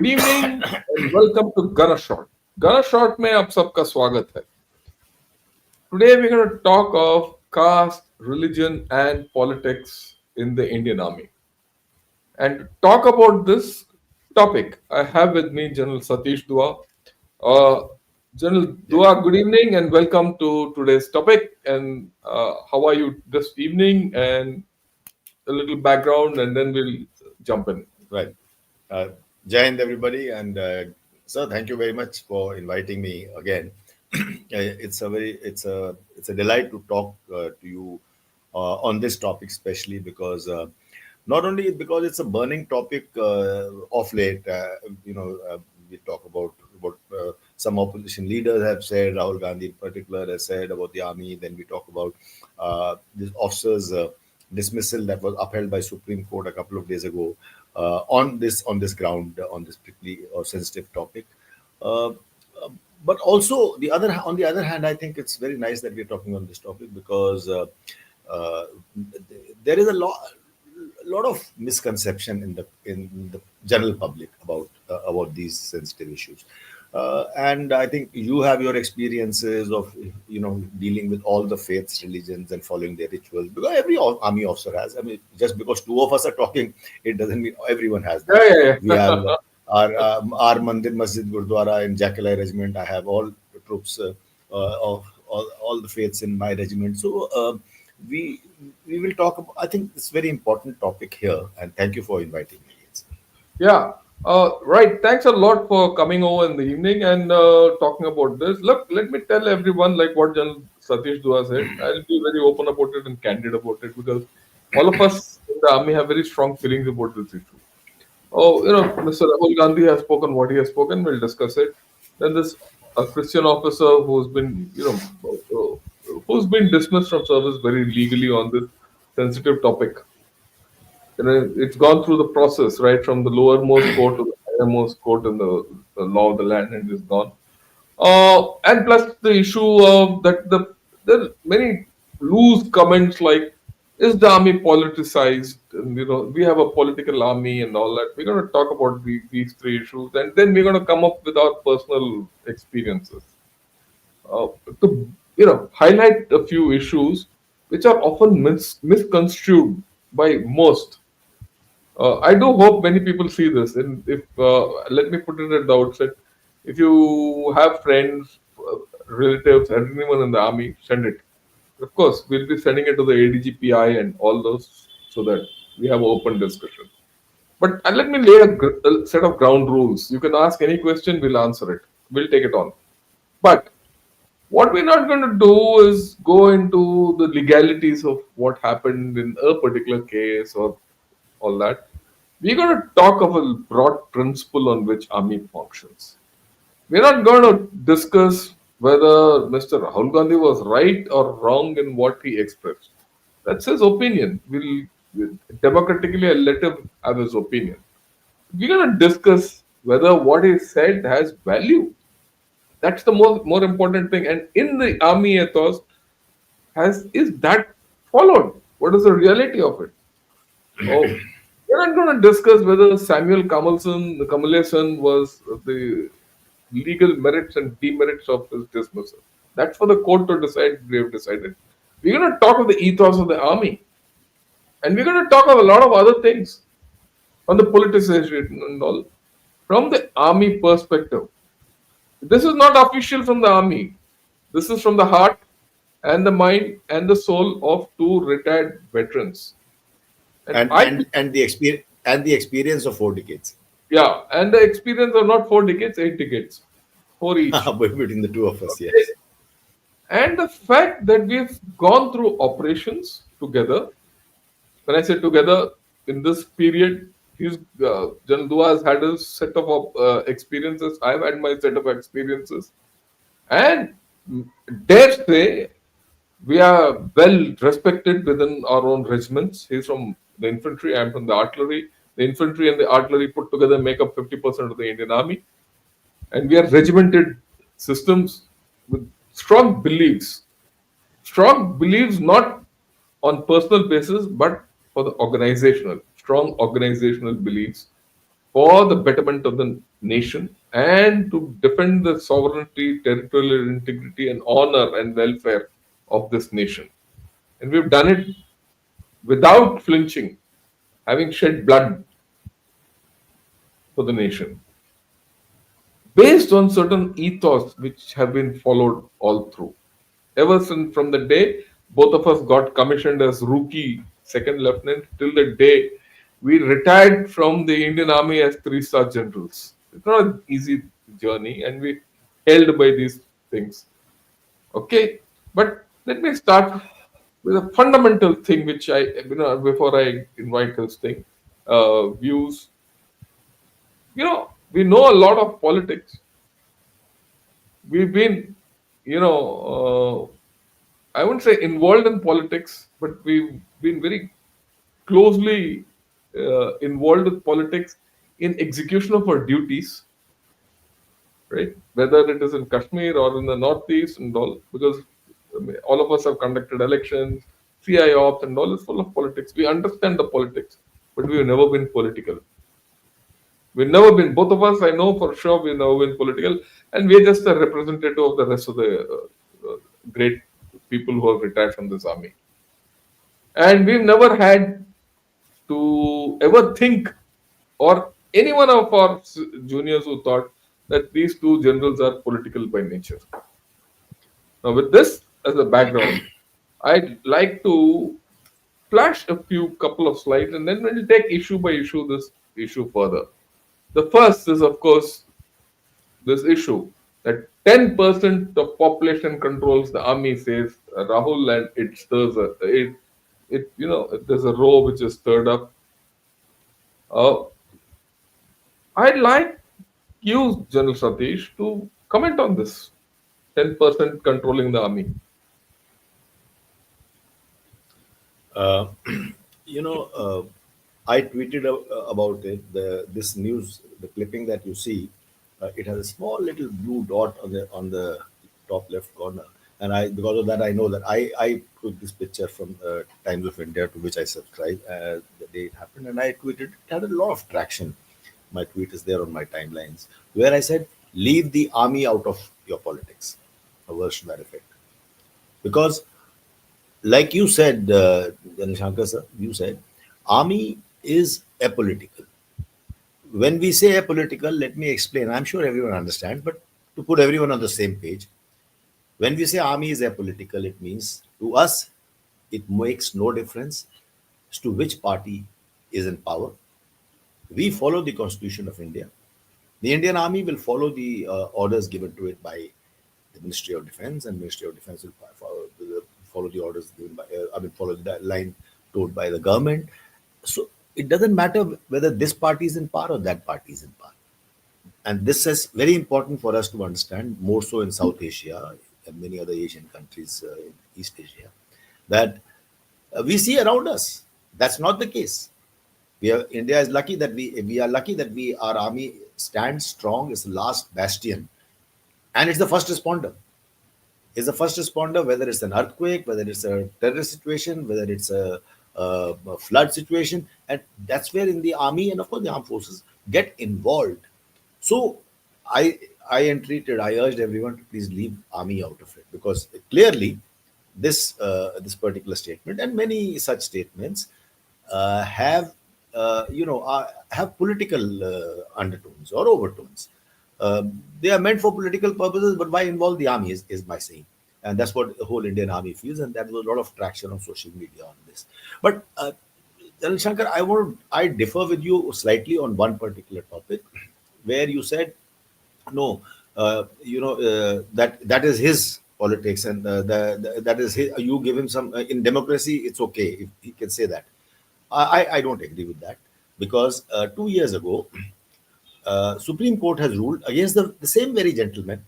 Good evening and welcome to gun shot. Gun shot में आप सबका स्वागत है. Today we're going to talk of caste, religion and politics in the Indian Army. And to talk about this topic, I have with me General Satish Dua. General Dua, good evening and welcome to today's topic. And how are you this evening? And a little background and then we'll jump in. Right. Jai Hind, everybody, and sir, thank you very much for inviting me again. It's a delight to talk to you on this topic, especially because not only because it's a burning topic of late. We talk about what some opposition leaders have said. Rahul Gandhi, in particular, has said about the army. Then we talk about this officers' dismissal that was upheld by Supreme Court a couple of days ago on this ground, on this prickly or sensitive topic. But also on the other hand, I think it's very nice that we're talking on this topic because uh, there is a lot of misconception in the general public about these sensitive issues. And I think you have your experiences of dealing with all the faiths, religions, and following their rituals. Because every army officer has. I mean, just because two of us are talking, it doesn't mean everyone has that. Yeah. We have our Mandir Masjid Gurdwara in Jackal Regiment. I have all the troops of all the faiths in my regiment. So we will talk about. I think it's a very important topic here, and thank you for inviting me. Yeah. Right. Thanks a lot for coming over in the evening and talking about this. Look, let me tell everyone like what General Satish Dua said. I'll be very open about it and candid about it because all of us in the army have very strong feelings about this issue. Oh, Mr. Rahul Gandhi has spoken what he has spoken. We'll discuss it. Then this a Christian officer who's been dismissed from service very legally on this sensitive topic. It's gone through the process, right, from the lowermost court to the highermost court in the law of the land, and is gone. And plus the issue of that there are many loose comments like, is the army politicized? And, we have a political army and all that. We're going to talk about these three issues, and then we're going to come up with our personal experiences. To highlight a few issues which are often misconstrued by most. I do hope many people see this. And if let me put it at the outset, if you have friends, relatives, and anyone in the army, send it. Of course, we'll be sending it to the ADGPI and all those so that we have open discussion. But let me lay a set of ground rules. You can ask any question, we'll answer it. We'll take it on. But what we're not going to do is go into the legalities of what happened in a particular case or all that. We're going to talk of a broad principle on which army functions. We're not going to discuss whether Mr. Rahul Gandhi was right or wrong in what he expressed. That's his opinion. We'll democratically let him have his opinion. We're going to discuss whether what he said has value. That's the more important thing. And in the army ethos, is that followed? What is the reality of it? Oh, we're not going to discuss whether Samuel Kamalasan was the legal merits and demerits of his dismissal. That's for the court to decide. We have decided. We're going to talk of the ethos of the army, and we're going to talk of a lot of other things on the politicization and all from the army perspective. This is not official from the army. This is from the heart and the mind and the soul of two retired veterans. And the experience of 4 decades. Yeah, and the experience of not 4 decades, 8 decades, 4 each. Between the two of us, yes. And the fact that we've gone through operations together. When I say together, in this period, General Dua has had a set of experiences. I've had my set of experiences, and dare say we are well respected within our own regiments. He's from the infantry, I'm from the artillery. The infantry and the artillery put together make up 50% of the Indian Army. And we are regimented systems with strong beliefs. Strong beliefs not on personal basis, but for the strong organizational beliefs. for the betterment of the nation and to defend the sovereignty, territorial integrity, and honor and welfare of this nation. And we've done it without flinching, having shed blood for the nation, based on certain ethos which have been followed all through. Ever since from the day both of us got commissioned as rookie second lieutenant till the day we retired from the Indian Army as three-star generals. It's not an easy journey, and we held by these things. Okay, but let me start with a fundamental thing which before I invite this thing, views. We know a lot of politics. We've been, you know, I wouldn't say involved in politics, but we've been very closely involved with politics in execution of our duties, right? Whether it is in Kashmir or in the Northeast and all, because all of us have conducted elections, CI ops and all is full of politics. We understand the politics, but we've never been political. We've never been, both of us, I know for sure, we've never been political, and we're just a representative of the rest of the great people who have retired from this army. And we've never had to ever think, or any one of our juniors who thought that these two generals are political by nature. Now, with this as a background, I'd like to flash a few couple of slides and then we'll take issue by issue this issue further. The first is, of course, this issue that 10% of population controls the army, says Rahul, and it stirs there's a row which is stirred up. Uh, I'd like you, General Satish, to comment on this 10% controlling the army. Uh, I tweeted about it. This news, the clipping that you see, it has a small little blue dot on the top left corner, and I because of that I know that I took this picture from Times of India, to which I subscribe, the day it happened, and I tweeted. It had a lot of traction. My tweet is there on my timelines, where I said, "Leave the army out of your politics," a verse to that effect, because like you said, General Shankar sir, you said army is apolitical. When we say apolitical, let me explain. I'm sure everyone understands, but to put everyone on the same page, when we say army is apolitical, it means to us, it makes no difference as to which party is in power. We follow the Constitution of India. The Indian Army will follow the orders given to it by the Ministry of Defense, and Ministry of Defense will follow the orders given by, follow the line told by the government. So it doesn't matter whether this party is in power or that party is in power. And this is very important for us to understand, more so in South Asia and many other Asian countries in East Asia, that we see around us. That's not the case. India is lucky that we are lucky that our army stands strong. It's the last bastion, and it's the first responder. It's the first responder, whether it's an earthquake, whether it's a terrorist situation, whether it's a flood situation, and that's where in the army and of course the armed forces get involved. So I entreated, I urged everyone to please leave army out of it, because clearly this particular statement and many such statements have political undertones or overtones. They are meant for political purposes, but why involve the army is my saying. And that's what the whole Indian army feels, and there was a lot of traction on social media on this. But General Shankar, I differ with you slightly on one particular topic, where you said no, that is his politics, and that is his, you give him some in democracy. It's okay if he can say that. I don't agree with that, because 2 years ago, Supreme Court has ruled against the same very gentleman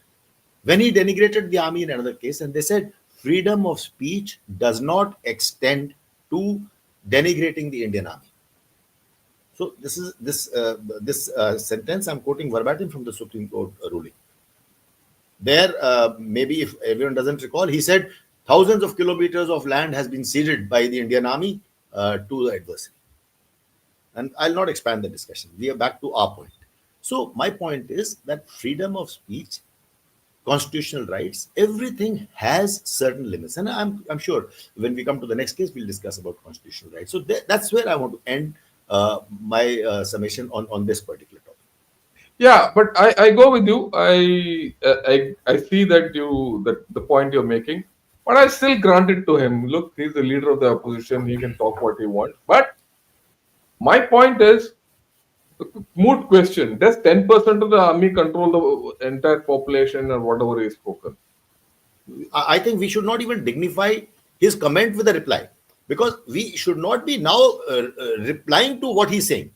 when he denigrated the army in another case, and they said freedom of speech does not extend to denigrating the Indian army. So this sentence I'm quoting verbatim from the Supreme Court ruling. There, maybe if everyone doesn't recall, he said thousands of kilometers of land has been ceded by the Indian army to the adversary. And I'll not expand the discussion. We are back to our point. So my point is that freedom of speech, constitutional rights, everything has certain limits. And I'm sure when we come to the next case, we'll discuss about constitutional rights. So that's where I want to end my summation on this particular topic. Yeah, but I go with you. I see that the point you're making, but I still grant it to him. Look, he's the leader of the opposition. He can talk what he wants. But my point is, moot question: does 10% of the army control the entire population or whatever is spoken? I think we should not even dignify his comment with a reply, because we should not be now replying to what he's saying.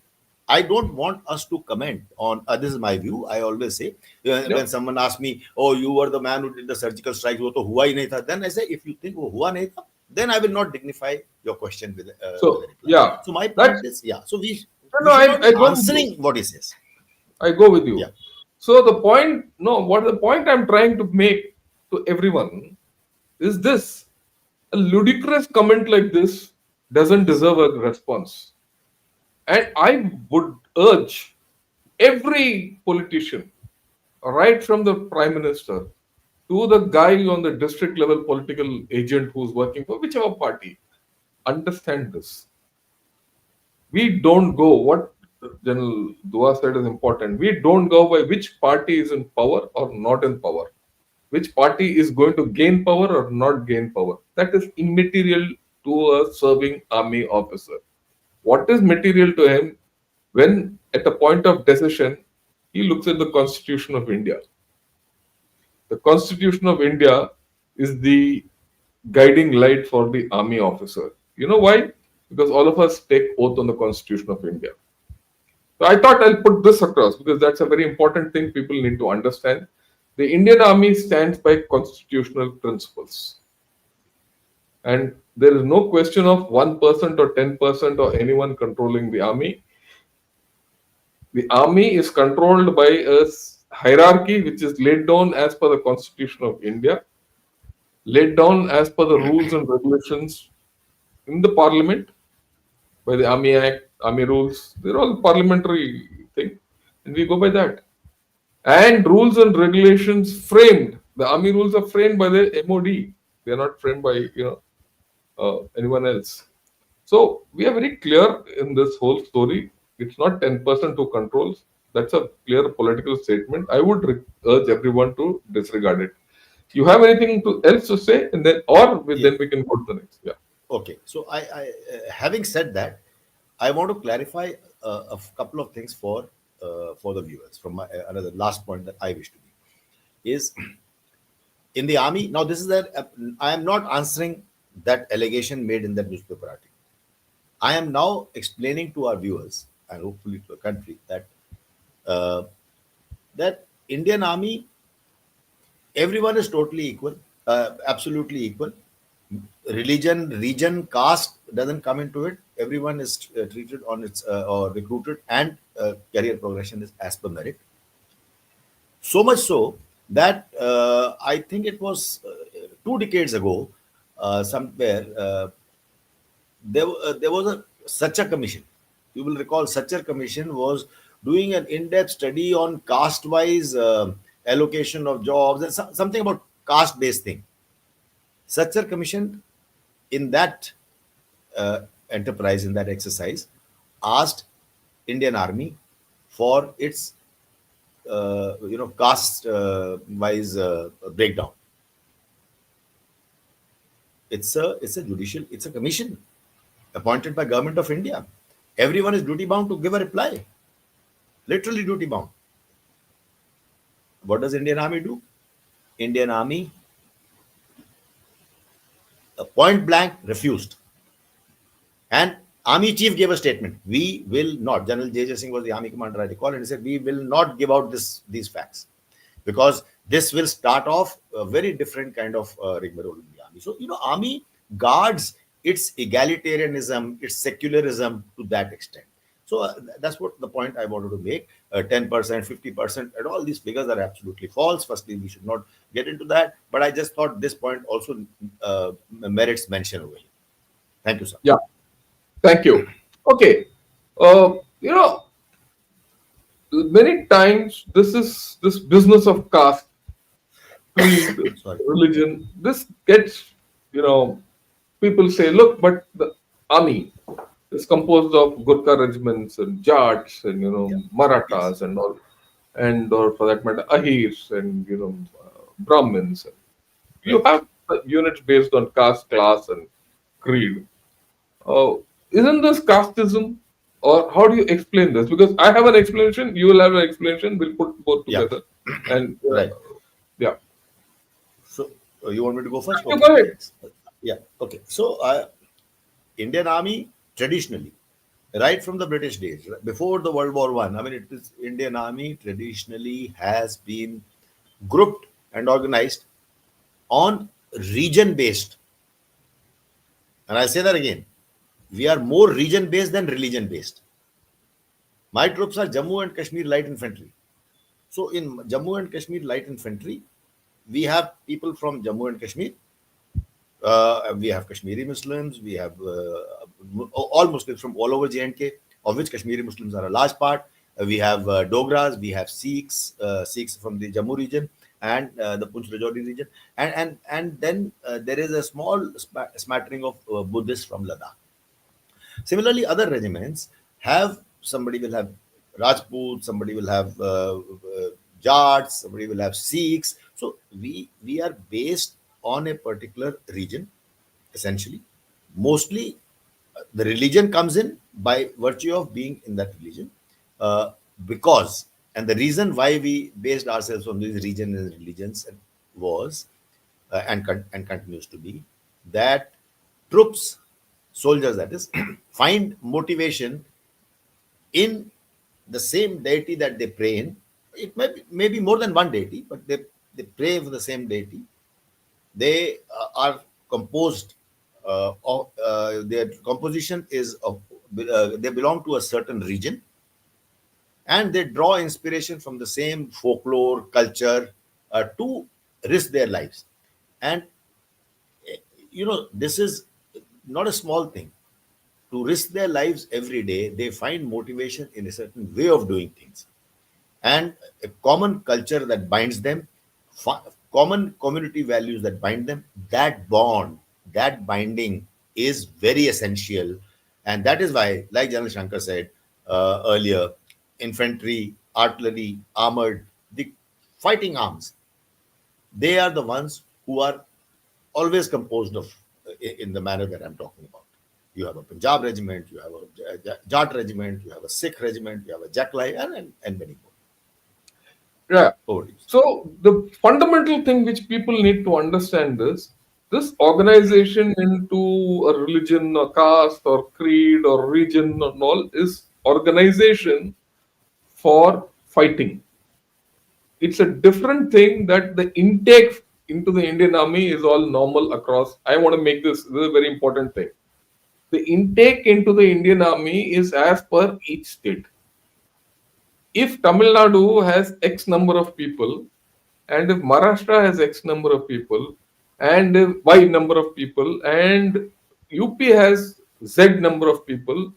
I don't want us to comment on. This is my view. I always say Yeah. when someone asks me, "Oh, you were the man who did the surgical strike," वो तो हुआ ही नहीं था. Then I say, if you think वो हुआ नहीं था, then I will not dignify your question with So a reply. yeah, So my point that's is, yeah. So no, no. we should not I be go with you. answering what he says. I go with you. Yeah. So the point, no, what the point I'm trying to make to everyone is this: a ludicrous comment like this doesn't deserve a response. And I would urge every politician, right from the prime minister to the guy on the district level political agent who's working for whichever party, understand this. We don't go, what General Dua said is important. We don't go by which party is in power or not in power, which party is going to gain power or not gain power. That is immaterial to a serving army officer. What is material to him when, at a point of decision, he looks at the Constitution of India? The Constitution of India is the guiding light for the army officer. You know why? Because all of us take oath on the Constitution of India. So I thought I'll put this across because that's a very important thing people need to understand. The Indian Army stands by constitutional principles. And there is no question of 1% or 10% or anyone controlling the army. The army is controlled by a hierarchy which is laid down as per the Constitution of India, laid down as per the rules and regulations in the parliament by the Army Act, Army rules. They're all parliamentary thing, and we go by that. And rules and regulations framed. The army rules are framed by the MOD. They are not framed by anyone else. So we are very clear in this whole story. It's not 10% who controls. That's a clear political statement. I would urge everyone to disregard it. You have anything else to say, and then Yeah. then we can go to the next. Yeah. Okay. So having said that, I want to clarify couple of things for the viewers from my another last point that I wish to be is in the army. Now, this is that I am not answering that allegation made in that newspaper article. I am now explaining to our viewers and hopefully to the country uh, that Indian army, everyone is totally equal, absolutely equal. Religion, region, caste doesn't come into it. Everyone is treated on its or recruited, and career progression is as per merit. So much so that I think it was 2 decades ago, somewhere there was such a commission. You will recall such a commission was doing an in-depth study on caste-wise allocation of jobs and something about caste-based thing. Such a commission in that uh, enterprise, in that exercise, asked Indian Army for its caste wise breakdown. It's a commission appointed by Government of India. Everyone is duty bound to give a reply. Literally duty bound. What does Indian Army do? Indian Army point blank refused. And Army chief gave a statement. We will not. General J. J. Singh was the army commander, I recall, and he said, we will not give out these facts because this will start off a very different kind of rigmarole in the army. So, army guards its egalitarianism, its secularism to that extent. So that's what the point I wanted to make. 10%, 50%, and all these figures are absolutely false. Firstly, we should not get into that. But I just thought this point also merits mention over here. Thank you, sir. Yeah. Thank you. Okay. You know, many times this is this business of caste, creed, Sorry. religion. This gets, you know, people say, look, but the army is composed of Gurkha regiments and Jats and Yeah. Yes. Marathas and all, and or for that matter Ahirs and Brahmins. You Right. have units based on caste, class, and creed. Uh, isn't this casteism, or how do you explain this? Because I have an explanation, you will have an explanation. We'll put both Yeah. together, and Right. yeah, So you want me to go first? you Okay. go ahead. Yeah. Okay. So Indian Army traditionally, right from the British days, before the World War One, I mean, it is Indian Army traditionally has been grouped and organized on region based. And I say that again, we are more region based than religion based. My troops are Jammu and Kashmir Light Infantry. So in Jammu and Kashmir Light Infantry, we have people from Jammu and Kashmir. We have Kashmiri Muslims. We have all Muslims from all over J&K, of which Kashmiri Muslims are a large part. We have Dogras. We have Sikhs, Sikhs from the Jammu region and the Punch Rajouri region, and then there is a small smattering of Buddhists from Ladakh. Similarly, other regiments have somebody will have Rajput, somebody will have Jats, somebody will have Sikhs. So we are based on a particular region, essentially. Mostly, the religion comes in by virtue of being in that religion, uh, because and the reason why we based ourselves on these regions and religions was and continues to be that troops, soldiers that is, find motivation in the same deity that they pray in. It may be more than one deity, but they pray for the same deity. They are composed of their composition is of they belong to a certain region, and they draw inspiration from the same folklore culture to risk their lives. And this is not a small thing. To risk their lives every day, they find motivation in a certain way of doing things and a common culture that binds them, common community values that bind them. That bond, that binding is very essential. And that is why, like General Shankar said earlier, infantry, artillery, armored, the fighting arms, they are the ones who are always composed of in the manner that I'm talking about. You have a Punjab regiment, you have a Jat regiment, you have a Sikh regiment, you have a Jackline, and many more. Yeah. Over to you. So the fundamental thing which people need to understand is this organization into a religion or caste or creed or region and all is organization for fighting. It's a different thing that the intake into the Indian Army is all normal across. I want to make this is a very important thing. The intake into the Indian Army is as per each state. If Tamil Nadu has X number of people, and if Maharashtra has X number of people, and if Y number of people, and UP has Z number of people,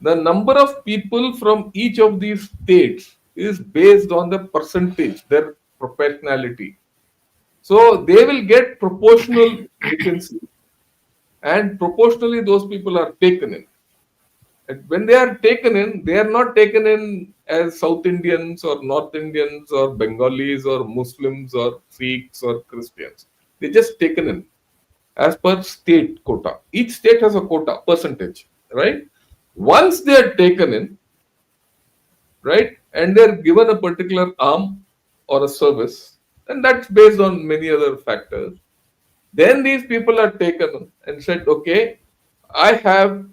the number of people from each of these states is based on the percentage, their proportionality. So they will get proportional vacancy, and proportionally those people are taken in. And when they are taken in, they are not taken in as South Indians or North Indians or Bengalis or Muslims or Sikhs or Christians. They just taken in as per state quota. Each state has a quota percentage, right? Once they are taken in, right, and they're given a particular arm or a service, and that's based on many other factors. Then these people are taken and said, okay, I have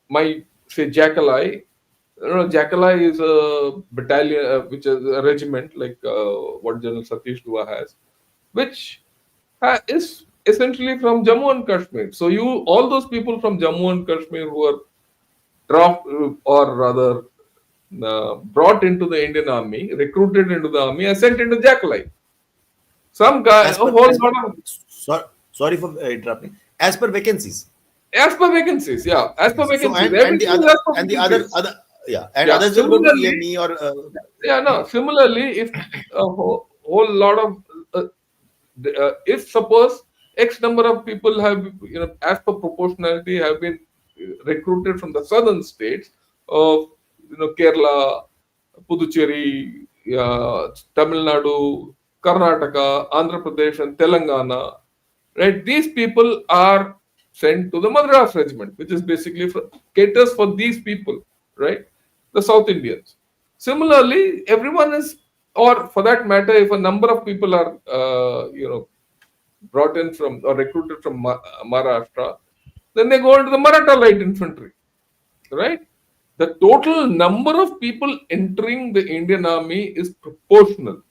my say Jackali. Jackali is a battalion, which is a regiment like what General Satish Dua has, which is essentially from Jammu and Kashmir. So you, all those people from Jammu and Kashmir who are draft or rather brought into the Indian army, recruited into the army, are sent into Jackali. Some guy, a As per, whole as per lot of sorry for interrupting. As per vacancies. as per vacancies, yeah, as per So vacancies, and the everything is other as per and the other vacancies. Yeah, and Yeah. others will go to Similarly, EME or yeah, no. Similarly, if a whole lot of if suppose X number of people have, as per proportionality, have been recruited from the southern states of, Kerala, Puducherry, Tamil Nadu, Karnataka, Andhra Pradesh, and Telangana, right? These people are sent to the Madras regiment, which is basically caters for these people, right? The South Indians. Similarly, everyone is, or for that matter, if a number of people are, brought in from or recruited from Maharashtra, then they go into the Maratha light infantry, right? The total number of people entering the Indian army is proportional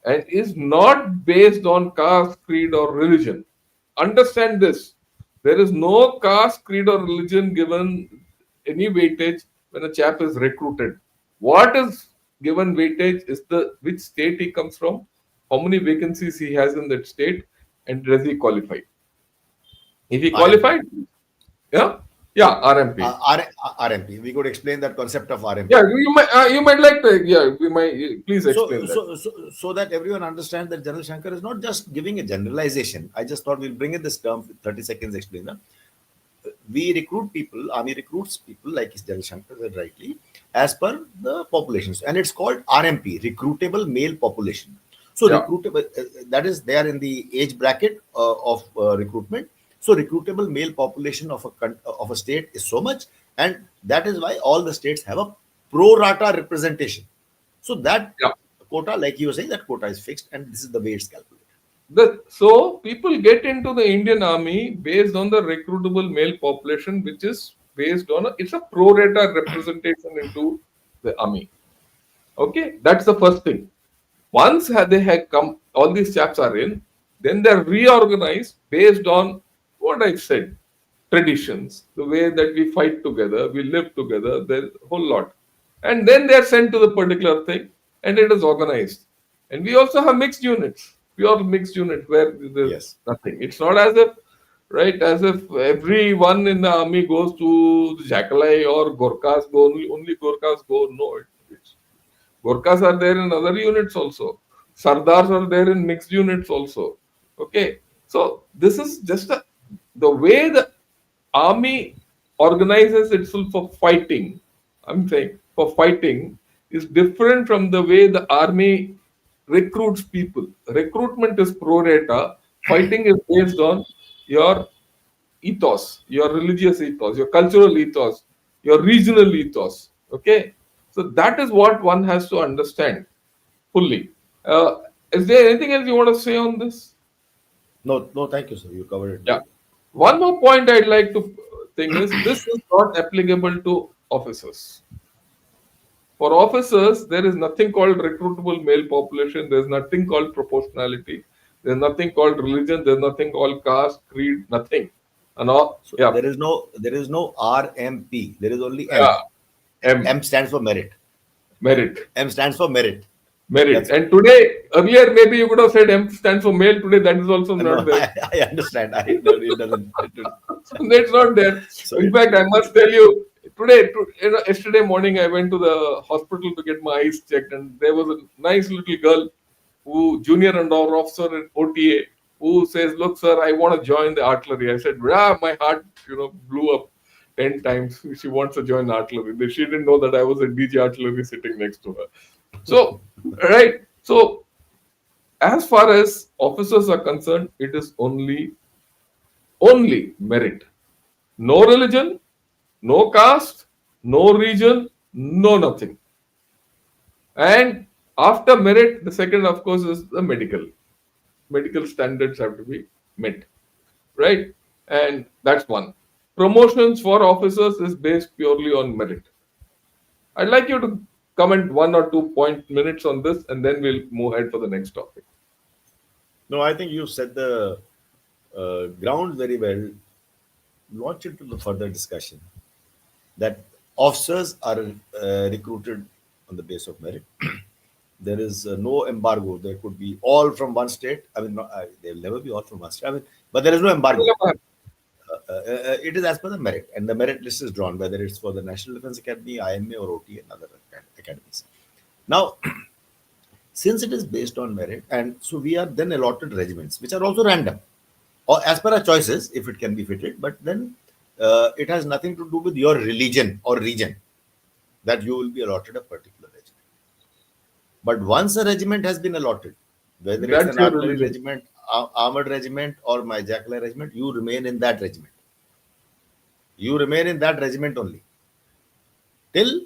and is not based on caste, creed, or religion. Understand this. There is no caste, creed, or religion given any weightage when a chap is recruited. What is given weightage is the which state he comes from, how many vacancies he has in that state, and does he qualify. If he RMP. qualified, yeah, yeah, RMP. RMP. We could explain that concept of Yeah, RMP. you might like to, yeah, we might, please So, explain that. so, so, so that everyone understands that General Shankar is not just giving a generalization. I just thought we'll bring in this term, 30 seconds explain that. We recruit people, army recruits people, like General Shankar said rightly, as per the populations. And it's called RMP, recruitable male population. So, Yeah, recruitable, that is there in the age bracket of recruitment. So, recruitable male population of of a state is so much. And that is why all the states have a pro rata representation. So that yeah. quota, like you were saying, that quota is fixed, and this is the way it's calculated. So people get into the Indian army based on the recruitable male population, which is based on it's a pro rata representation into the army. Okay, that's the first thing. Once they have come, all these chaps are in, then they're reorganized based on what I said, traditions, the way that we fight together, we live together, there's a whole lot. And then they're sent to the particular thing and it is organized. And we also have mixed units, pure mixed units where there's Yes. nothing. It's not as if, right, as if everyone in the army goes to the Jakalai or Gorkhas go, only Gorkhas go. No, it's Gorkhas are there in other units also. Sardars are there in mixed units also. Okay. So this is just the way the army organizes itself for fighting. I'm saying for fighting is different from the way the army recruits people. Recruitment is pro rata. Fighting is based on your ethos, your religious ethos, your cultural ethos, your regional ethos. Okay, so that is what one has to understand fully. Uh, is there anything else you want to say on this? No, no, thank you, sir. You covered it Yeah. well. One more point I'd like to think is this is not applicable to officers. For officers, there is nothing called recruitable male population. There's nothing called proportionality. There's nothing called religion. There's nothing called caste, creed, nothing. And all, So yeah, there is no RMP. There is only M. yeah, M, M stands for merit. merit. M stands for merit. Merit. That's it. And today, earlier, maybe you could have said M stands for male. Today, that is also not No, there. I understand. I no, it doesn't. It's not there. So In fact, I must tell you, yesterday morning, I went to the hospital to get my eyes checked, and there was a nice little girl who, junior under officer in OTA, who says, "Look, sir, I want to join the artillery." I said, my heart, blew up 10 times. She wants to join artillery. She didn't know that I was a DG artillery sitting next to her. So, right. So, as far as officers are concerned, it is only merit. No religion, no caste, no region, no nothing. And after merit, the second, of course, is the medical. Medical standards have to be met, right? And that's one. Promotions for officers is based purely on merit. I'd like you to comment 1 or 2 minutes on this, and then we'll move ahead for the next topic. no, I think you set the ground very well. Launch into the further discussion that officers are recruited on the base of merit. There is no embargo. There could be all from one state. I mean, they'll never be all from one state. I mean, but there is no embargo. it is as per the merit, and the merit list is drawn whether it's for the National Defence Academy, IMA, or OT, and other academies. Now, since it is based on merit, and so we are then allotted regiments, which are also random, or as per our choices, if it can be fitted. But then it has nothing to do with your religion or region that you will be allotted a particular regiment. But once a regiment has been allotted, whether it's That's an your artillery religion. regiment, armored regiment, or my jackal regiment, you remain in that regiment. You remain in that regiment only till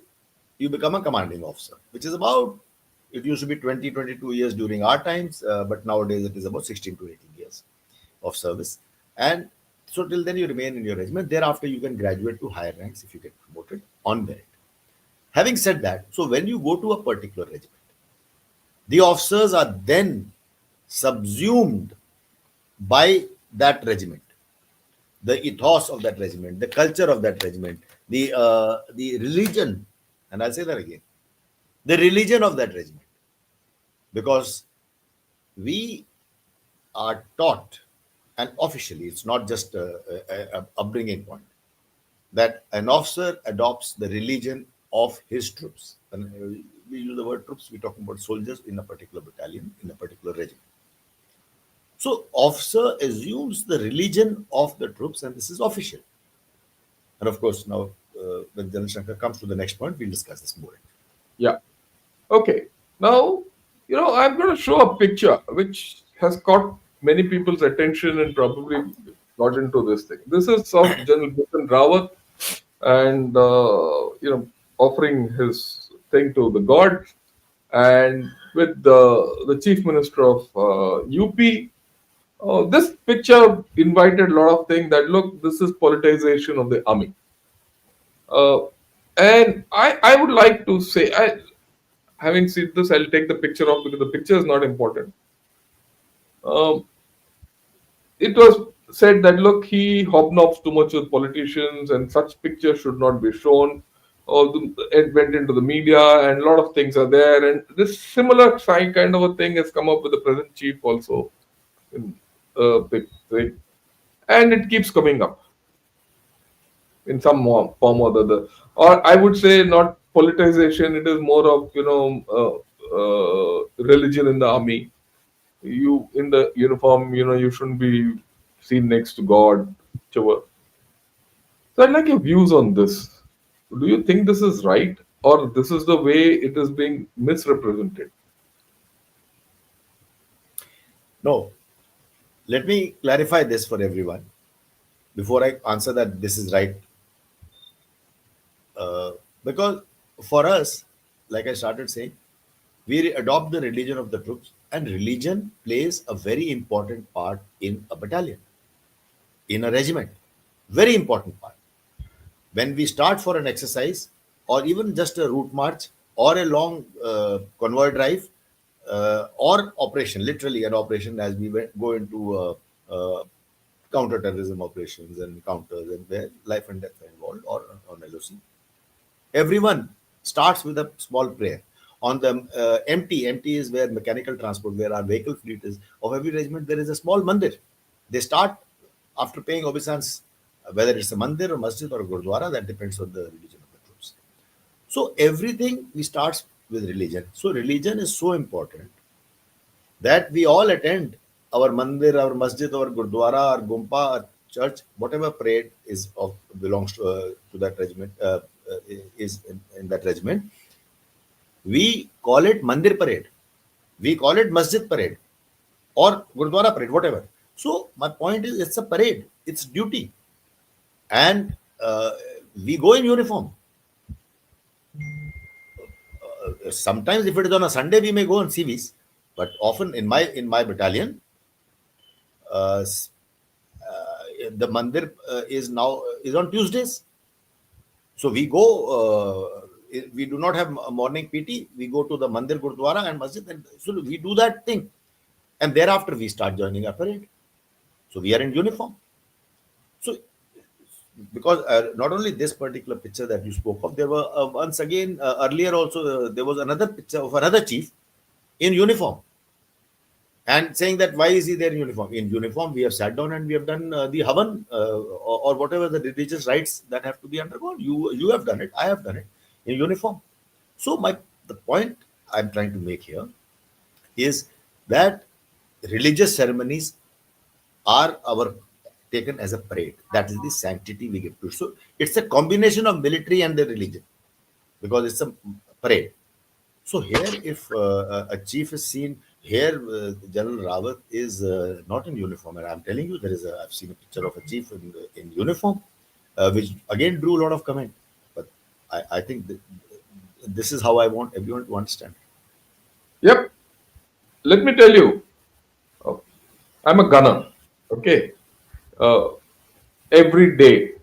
you become a commanding officer, which is about, it used to be 20, 22 years during our times, but nowadays it is about 16 to 18 years of service. And so till then you remain in your regiment. Thereafter you can graduate to higher ranks if you get promoted on merit. Having said that, so when you go to a particular regiment, the officers are then subsumed by that regiment, the ethos of that regiment, the culture of that regiment, the religion, and I'll say that again, the religion of that regiment, because we are taught, and officially, it's not just a upbringing point, that an officer adopts the religion of his troops. And we use the word troops, we're talking about soldiers in a particular battalion, in a particular regiment. So, officer assumes the religion of the troops, and this is official. And of course, now when General Shankar comes to the next point, we'll discuss this more. Yeah. Okay. Now, I'm going to show a picture which has caught many people's attention and probably got into this thing. This is of General Bipin Rawat and, offering his thing to the gods, and with the Chief Minister of UP. This picture invited a lot of things that look, this is politicization of the army. Uh, and I would like to say, having seen this, I'll take the picture off because the picture is not important. Um, it was said that look, he hobnobs too much with politicians, and such pictures should not be shown. It went into the media, and a lot of things are there. And this similar kind of a thing has come up with the present chief also in a big thing, and it keeps coming up in some form or the other. Or I would say not politicization; it is more of religion in the army. You in the uniform, you shouldn't be seen next to God, whichever. So I'd like your views on this. Do you think this is right, or this is the way it is being misrepresented? No, let me clarify this for everyone before I answer that this is right. Because for us, like I started saying, we adopt the religion of the troops, and religion plays a very important part in a battalion, in a regiment. Very important part. When we start for an exercise, or even just a route march, or a long convoy drive, or operation, literally an operation, as we go into counter-terrorism operations and counters, and where life and death are involved, or on LOC. Everyone starts with a small prayer. On the MT is where mechanical transport, where our vehicle fleet is. Of every regiment, there is a small mandir. They start after paying obeisance, whether it's a mandir or masjid or a gurdwara, that depends on the religion of the troops. So everything we starts with religion. So religion is so important that we all attend our mandir, our masjid, our gurdwara, our gumpa, our church, whatever parade is of belongs to that regiment, is in that regiment. We call it mandir parade. We call it masjid parade or gurdwara parade, whatever. So my point is, it's a parade. It's duty, and we go in uniform. Sometimes, if it is on a Sunday, we may go on CVs, but often in my battalion, uh, s- the mandir is on Tuesdays. So we go. We do not have a morning PT. We go to the mandir, gurdwara, and masjid, and so we do that thing, and thereafter we start joining our parade. So we are in uniform. So because not only this particular picture that you spoke of, there were once again earlier also there was another picture of another chief in uniform, and saying that why is he there in uniform? In uniform, we have sat down and we have done the havan, or whatever the religious rites that have to be undergone. You have done it. I have done it in uniform. So the point I'm trying to make here is that religious ceremonies are our taken as a parade. That is the sanctity we give to it. So it's a combination of military and the religion because it's a parade. So here, if a chief is seen here, General Rawat is not in uniform, and I'm telling you, I've seen a picture of a chief in uniform, which again drew a lot of comment. But I think this is how I want everyone to understand. Yep. Let me tell you, uh, I'm a gunner. Okay. Uh, every day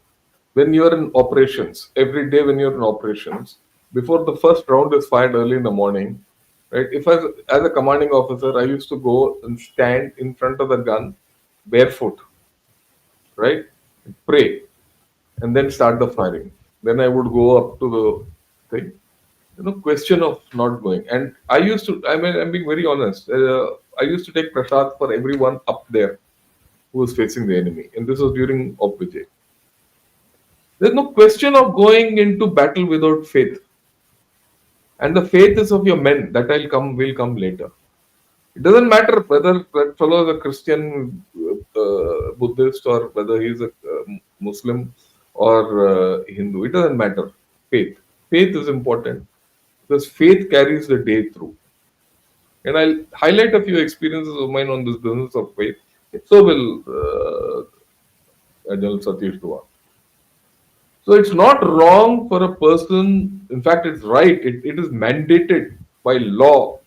when you're in operations, every day when you're in operations, before the first round is fired early in the morning, right? If as a commanding officer, I used to go and stand in front of the gun barefoot, right? Pray, and then start the firing. Then I would go up to the thing. Question of not going. And I used to, I mean, I'm being very honest. I used to take prasad for everyone up there who was facing the enemy. And this was during Op Vijay. There's no question of going into battle without faith. And the faith is of your men. That will come later. It doesn't matter whether that fellow is a Christian, Buddhist, or whether he's a Muslim or Hindu. It doesn't matter. Faith. Faith is important because faith carries the day through. And I'll highlight a few experiences of mine on this business of faith. So will General Satish Dua. So it's not wrong for a person, in fact, it's right, it is mandated by law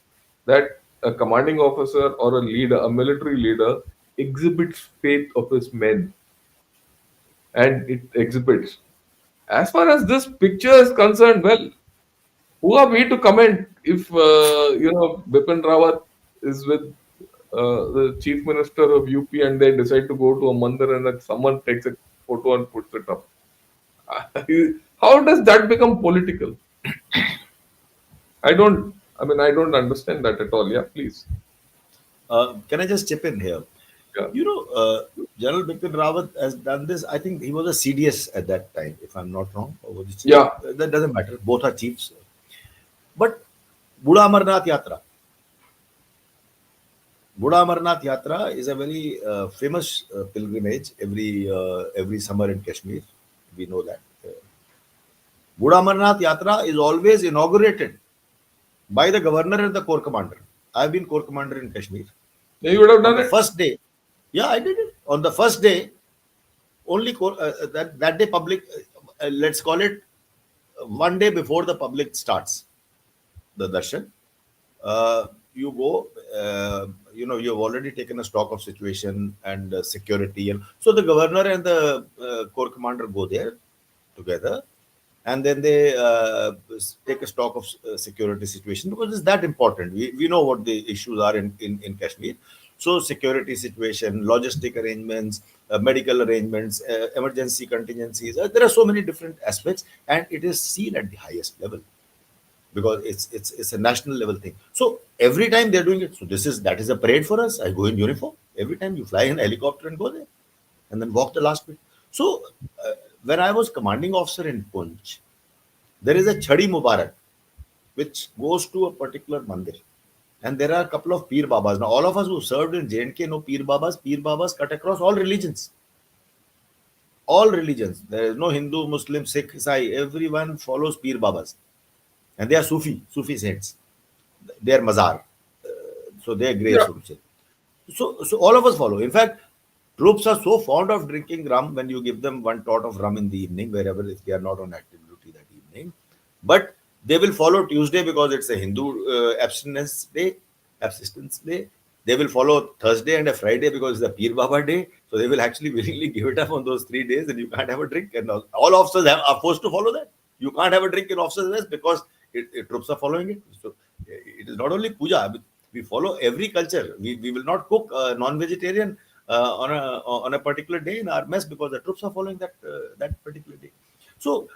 that a commanding officer or a leader, a military leader, exhibits faith of his men, and it exhibits. As far as this picture is concerned, well, who are we to comment if, Bipin Rawat is with the chief minister of UP and they decide to go to a mandir and that someone takes a photo and puts it up? How does that become political? I don't understand that at all. Yeah, please. Can I just chip in here? Yeah. General Bipin Rawat has done this. I think he was a CDS at that time, if I'm not wrong. Or was he chief? Yeah. That doesn't matter. Both are chiefs. But Buddha Amarnath Yatra. Buddha Amarnath Yatra is a very famous pilgrimage every summer in Kashmir. We know that. Buddha Amarnath Yatra is always inaugurated by the governor and the corps commander. I've been corps commander in Kashmir. Yeah, you would have On done the it. first day, yeah, I did it. On the first day, only that day public, let's call it one day before the public starts the darshan. You go, you've already taken a stock of situation and security, and so the governor and the corps commander go there together, and then they take a stock of security situation because it's that important. We know what the issues are in Kashmir. So security situation, logistic arrangements, medical arrangements, emergency contingencies. There are so many different aspects, and it is seen at the highest level because it's a national level thing. So every time they're doing it, so that is a parade for us. I go in uniform every time. You fly in a helicopter and go there, and then walk the last bit. So when I was commanding officer in Punch, there is a Chadi Mubarak which goes to a particular mandir, and there are a couple of Peer Babas. Now all of us who served in J&K know Peer Babas. Peer Babas cut across all religions. All religions. There is no Hindu, Muslim, Sikh, Isai. Everyone follows Peer Babas. And they are Sufi saints. They are Mazar. So they are grey, Yeah. so to say. So all of us follow. In fact, troops are so fond of drinking rum when you give them one tot of rum in the evening, wherever if they are not on active duty that evening. But they will follow Tuesday because it's a Hindu abstinence day. They will follow Thursday and a Friday because it's the Peer Baba day. So they will actually willingly give it up on those 3 days, and you can't have a drink. And all officers are forced to follow that. You can't have a drink in officers' mess because troops are following it. So it is not only puja. We follow every culture. We will not cook non-vegetarian on a particular day in our mess because the troops are following that particular day. So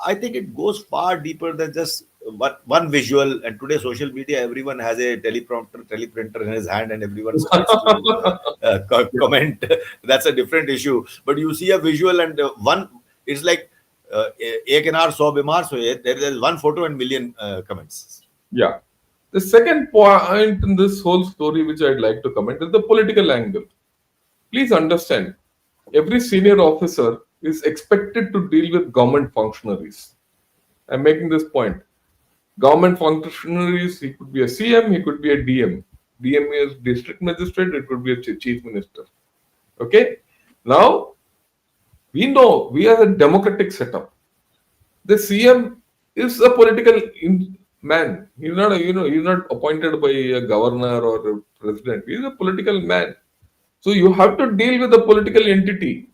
I think it goes far deeper than just one visual, and today social media, everyone has a teleprinter in his hand, and everyone starts to Yeah. comment. That's a different issue. But you see a visual, and one, it's like एक अनार 100 बीमार सोए. There is one photo and million comments. Yeah. The second point in this whole story, which I'd like to comment, is the political angle. Please understand, every senior officer is expected to deal with government functionaries. I'm making this point. Government functionaries, he could be a CM, he could be a DM. DM is district magistrate, it could be a chief minister. Okay? Now, we know we are a democratic setup. The CM is a political man. He's not, he's not appointed by a governor or a president. He's a political man. So you have to deal with a political entity.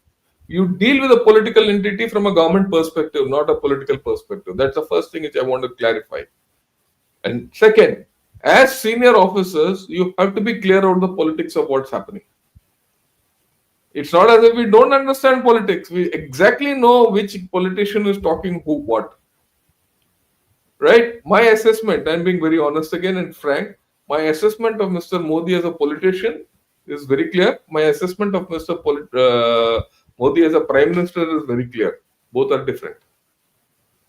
You deal with a political entity from a government perspective, not a political perspective. That's the first thing which I want to clarify. And second, as senior officers, you have to be clear about the politics of what's happening. It's not as if we don't understand politics. We exactly know which politician is talking who what. Right? My assessment, I'm being very honest again and frank, my assessment of Mr. Modi as a politician is very clear. My assessment of Mr. Modi as a prime minister is very clear. Both are different.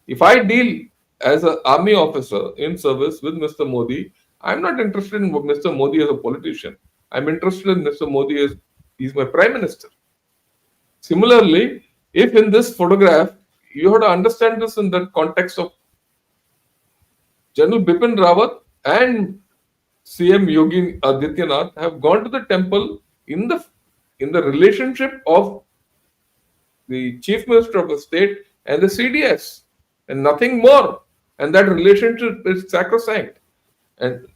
If I deal as an army officer in service with Mr. Modi, I'm not interested in Mr. Modi as a politician. I'm interested in Mr. Modi as he's my prime minister. Similarly, if in this photograph, you have to understand this in the context of General Bipin Rawat and CM Yogi Adityanath have gone to the temple in the relationship of the Chief Minister of the state and the CDS, and nothing more. And that relationship is sacrosanct. And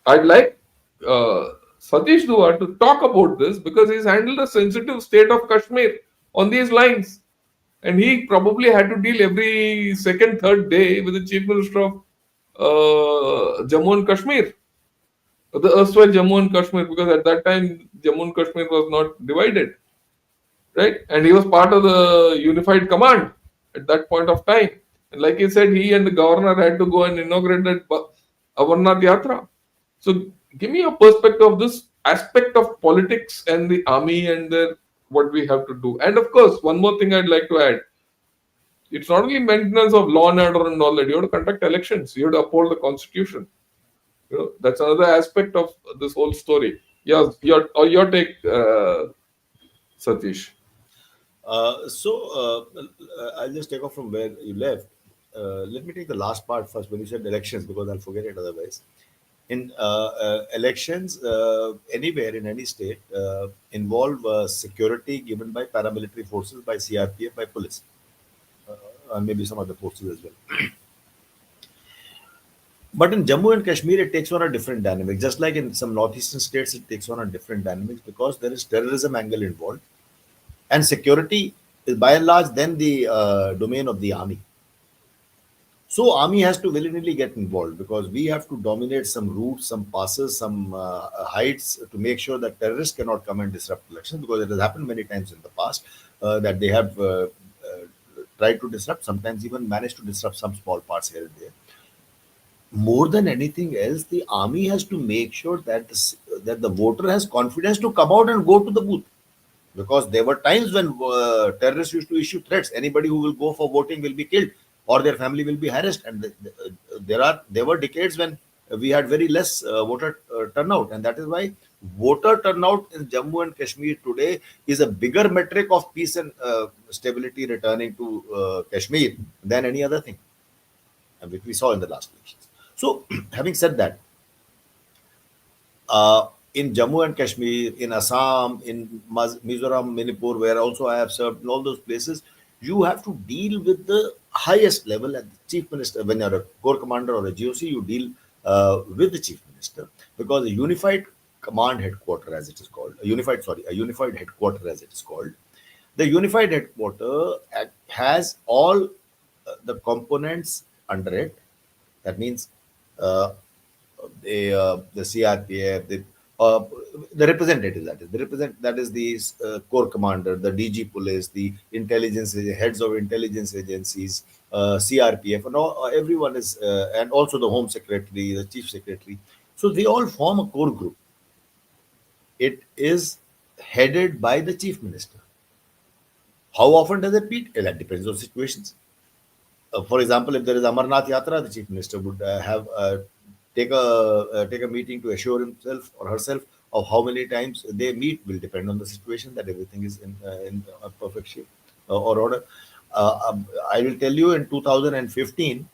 I'd like Satish Dua to talk about this because he's handled the sensitive state of Kashmir on these lines. And he probably had to deal every second, third day with the Chief Minister of Jammu and Kashmir, the erstwhile Jammu and Kashmir, because at that time Jammu and Kashmir was not divided, right? And he was part of the unified command at that point of time. And like he said, he and the governor had to go and inaugurate that Amarnath Yatra. So give me a perspective of this aspect of politics and the army and what we have to do. And of course, one more thing I'd like to add. It's not only maintenance of law and order and all that. You have to conduct elections. You have to uphold the constitution. That's another aspect of this whole story. Yeah, your take, Satish. I'll just take off from where you left. Let me take the last part first when you said elections, because I'll forget it otherwise. In elections, anywhere in any state, involve security given by paramilitary forces, by CRPF, by police, and maybe some other forces as well. But in Jammu and Kashmir, it takes on a different dynamic. Just like in some northeastern states, it takes on a different dynamic because there is terrorism angle involved, and security is by and large then the domain of the army. So army has to willingly get involved because we have to dominate some routes, some passes, some heights to make sure that terrorists cannot come and disrupt elections, because it has happened many times in the past that they have tried to disrupt, sometimes even managed to disrupt some small parts here and there. More than anything else, the army has to make sure that that the voter has confidence to come out and go to the booth, because there were times when terrorists used to issue threats: anybody who will go for voting will be killed or their family will be harassed. And there were decades when we had very less voter turnout, and that is why voter turnout in Jammu and Kashmir today is a bigger metric of peace and stability returning to Kashmir than any other thing, which we saw in the last elections. So, having said that, in Jammu and Kashmir, in Assam, in Mizoram, Manipur, where also I have served, in all those places, you have to deal with the highest level at the chief minister. When you're a corps commander or a GOC, you deal with the chief minister, because a unified command headquarter, as it is called, a unified headquarter, as it is called, the unified headquarter has all the components under it. That means uh, the CRPF, the representative, that is the corps commander, the DG police, the heads of intelligence agencies, CRPF, and all, everyone is, and also the home secretary, the chief secretary. So they all form a core group. It is headed by the chief minister. How often does it meet? That depends on situations. For example, if there is Amarnath Yatra, the chief minister would have take a meeting to assure himself or herself of how many times they meet. Will depend on the situation, that everything is in a perfect shape or order. I will tell you, in 2015,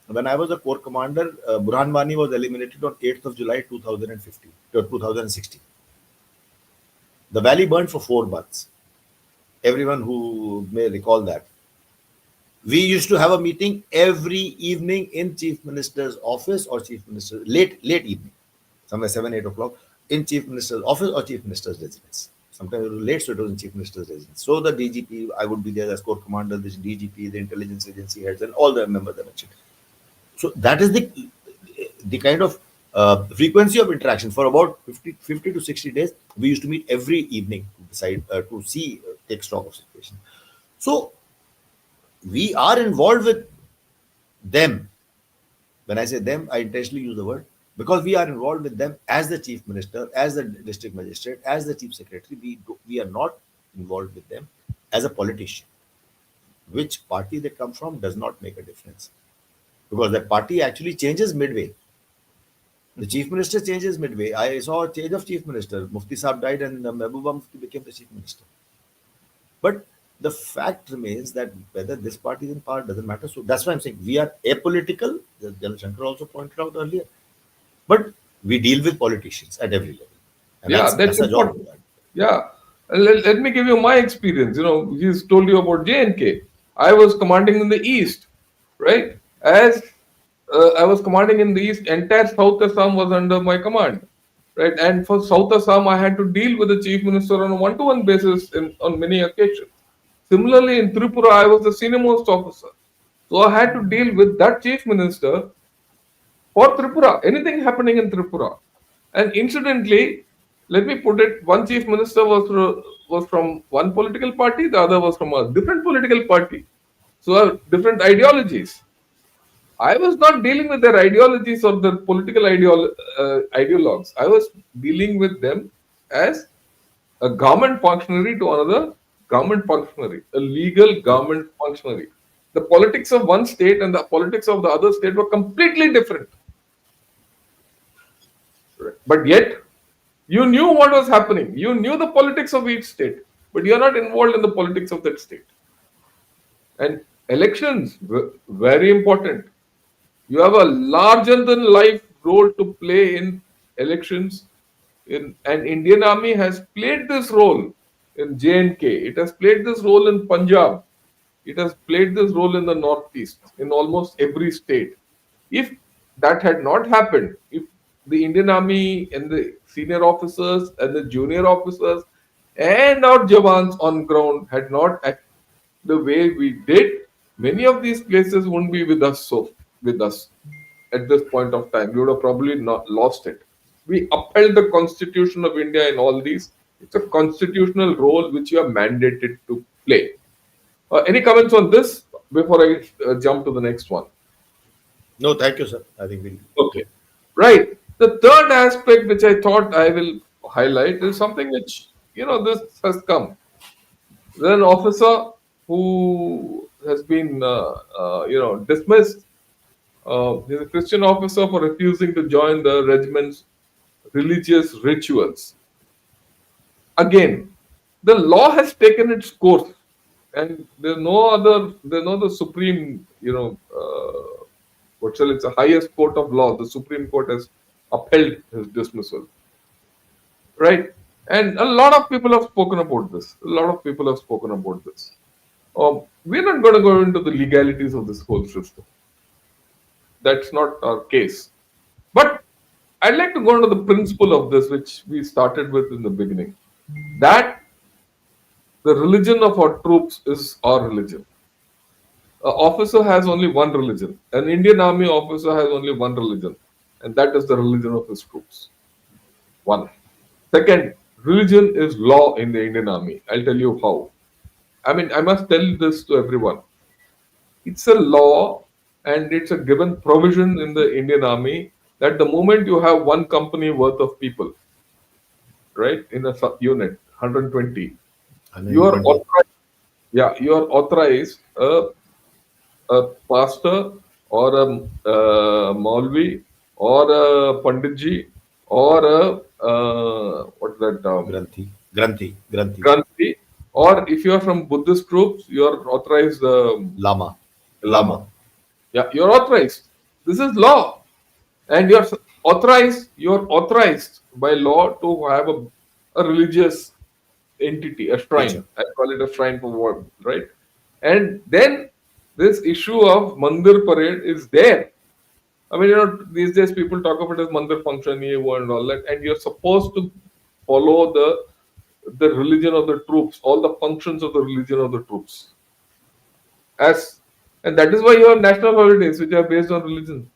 when I was a corps commander, Burhan Wani was eliminated on 8th of July 2015 to 2016. The valley burned for 4 months. Everyone who may recall that. We used to have a meeting every evening in chief minister's office, or chief minister, late evening, somewhere 7, 8 o'clock, in chief minister's office or chief minister's residence. Sometimes it was late, so it was in chief minister's residence. So the DGP, I would be there as corps commander, this DGP, the intelligence agency heads, and all the members I mentioned. So that is the kind of frequency of interaction for about 50 to 60 days. We used to meet every evening to decide, to see, take stock of situation. So we are involved with them. When I say them, I intentionally use the word, because we are involved with them as the chief minister, as the district magistrate, as the chief secretary. We are not involved with them as a politician. Which party they come from does not make a difference, because that party actually changes midway. The chief minister changes midway. I saw a change of chief minister. Mufti Saab died and Mehbooba Mufti became the chief minister. But the fact remains that whether this party is in power doesn't matter. So that's why I'm saying we are apolitical. As General Shankar also pointed out earlier. But we deal with politicians at every level. And Yeah, that's that's our job. important. Yeah. Let me give you my experience. He's told you about J&K. I was commanding in the east, right? As I was commanding in the east, entire South Assam was under my command, right? And for South Assam, I had to deal with the chief minister on a one-to-one basis on many occasions. Similarly, in Tripura, I was the senior most officer. So I had to deal with that chief minister for Tripura, anything happening in Tripura. And incidentally, let me put it, one chief minister was from one political party, the other was from a different political party. So different ideologies. I was not dealing with their ideologies or their political ideologues. I was dealing with them as a government functionary to another government functionary, a legal government functionary. The politics of one state and the politics of the other state were completely different. But yet, you knew what was happening. You knew the politics of each state, but you're not involved in the politics of that state. And elections, very important. You have a larger than life role to play in elections. And Indian Army has played this role in J&K. It has played this role in Punjab. It has played this role in the Northeast, in almost every state. If that had not happened, if the Indian Army and the senior officers and the junior officers and our Jawans on ground had not acted the way we did, many of these places wouldn't be with us at this point of time. We would have probably not lost it. We upheld the Constitution of India in all these. It's a constitutional role which you are mandated to play. Any comments on this before I jump to the next one? No, thank you, sir. I think we'll. Okay. Right. The third aspect which I thought I will highlight is something which, this has come. There's an officer who has been, dismissed. He's a Christian officer for refusing to join the regiment's religious rituals. Again, the law has taken its course, and there's no the supreme, what shall it's the highest court of law. The Supreme Court has upheld his dismissal, right? And a lot of people have spoken about this. A lot of people have spoken about this. We're not going to go into the legalities of this whole system. That's not our case. But I'd like to go into the principle of this, which we started with in the beginning. That the religion of our troops is our religion. An officer has only one religion. An Indian Army officer has only one religion, and that is the religion of his troops. One. Second, religion is law in the Indian Army. I'll tell you how. I mean, I must tell this to everyone. It's a law and it's a given provision in the Indian Army that the moment you have one company worth of people, right, in a unit, 120, you are 120. authorized, yeah, you are authorized a pastor or a Maulvi or a Panditji or a what's that Granthi, Granthi, or if you are from Buddhist groups, you are authorized Lama, Lama. Lama. Yeah, you're authorized. This is law, and You're authorized by law to have a religious entity, a Teacher. shrine. I call it a shrine for what, right? And then this issue of Mandir parade is there. I mean, these days people talk of it as Mandir function, EO and all that, and you're supposed to follow the religion of the troops, all the functions of the religion of the troops. As and that is why you have national holidays which are based on religion.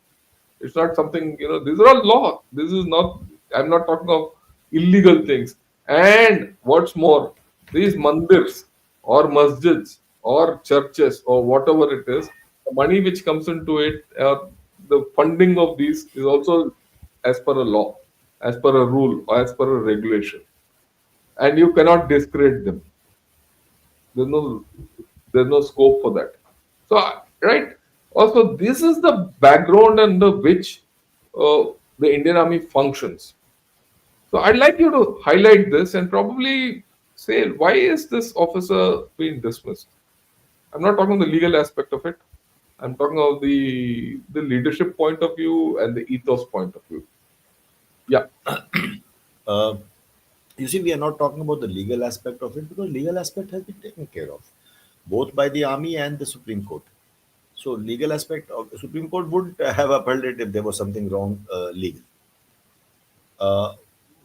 It's not something, these are all law. This is not, I'm not talking of illegal things. And what's more, these mandirs or masjids or churches or whatever it is, the money which comes into it, the funding of these is also as per a law, as per a rule, or as per a regulation. And you cannot discredit them. There's no there's no scope for that. So right. Also, this is the background under which the Indian Army functions. So I'd like you to highlight this and probably say why is this officer being dismissed? I'm not talking the legal aspect of it. I'm talking of the leadership point of view and the ethos point of view. Yeah, Uh, you see, we are not talking about the legal aspect of it because legal aspect has been taken care of both by the army and the Supreme Court. So legal aspect of the Supreme Court would have upheld it if there was something wrong legal. Uh,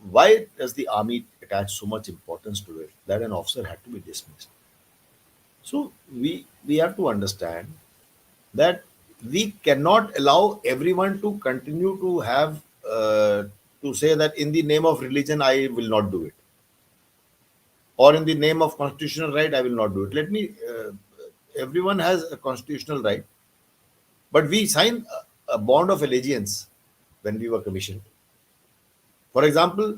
why does the army attach so much importance to it that an officer had to be dismissed? So we have to understand that we cannot allow everyone to continue to have to say that in the name of religion I will not do it, or in the name of constitutional right I will not do it. Let me. Everyone has a constitutional right, but we sign a bond of allegiance when we were commissioned. For example,